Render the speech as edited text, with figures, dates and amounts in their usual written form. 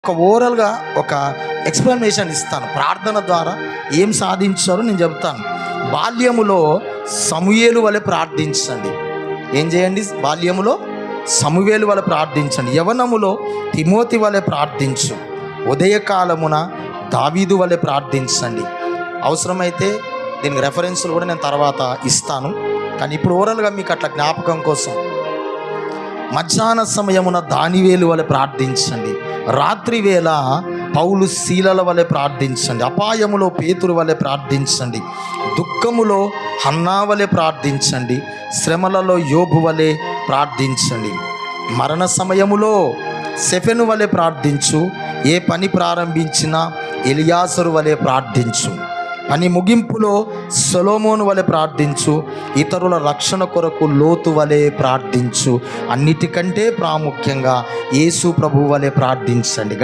ఒక ఓవరాల్గా ఒక ఎక్స్ప్లెనేషన్ ఇస్తాను. ప్రార్థన ద్వారా ఏం సాధించారో నేను చెప్తాను. బాల్యములో సమూయేలు వలె ప్రార్థించండి. ఏం చేయండి? బాల్యములో సమూయేలు వలె ప్రార్థించండి. యవ్వనములో తిమోతి వలె ప్రార్థించు. ఉదయకాలమున దావీదు వలె ప్రార్థించండి. అవసరమైతే దీనికి రెఫరెన్స్లు కూడా నేను తర్వాత ఇస్తాను. కానీ ఇప్పుడు ఓవరాల్గా మీకు అట్లా జ్ఞాపకం కోసం, మధ్యాహ్న సమయమున దానియేలు వలె ప్రార్థించండి. రాత్రి వేళ పౌలు శీలల వలె ప్రార్థించండి. అపాయములో పేతురు వలె ప్రార్థించండి. దుఃఖములో హన్నా వలె ప్రార్థించండి. శ్రమలలో యోబు వలె ప్రార్థించండి. మరణ సమయములో సెఫెను వలె ప్రార్థించు. ఏ పని ప్రారంభించినా ఎలియాసరు వలె ప్రార్థించు. పని ముగింపులో సొలొమోను వలె ప్రార్థించు. ఇతరుల రక్షణ కొరకు లోతు వలె ప్రార్థించు. అన్నిటికంటే ప్రాముఖ్యంగా యేసు ప్రభువు వలె ప్రార్థించండి.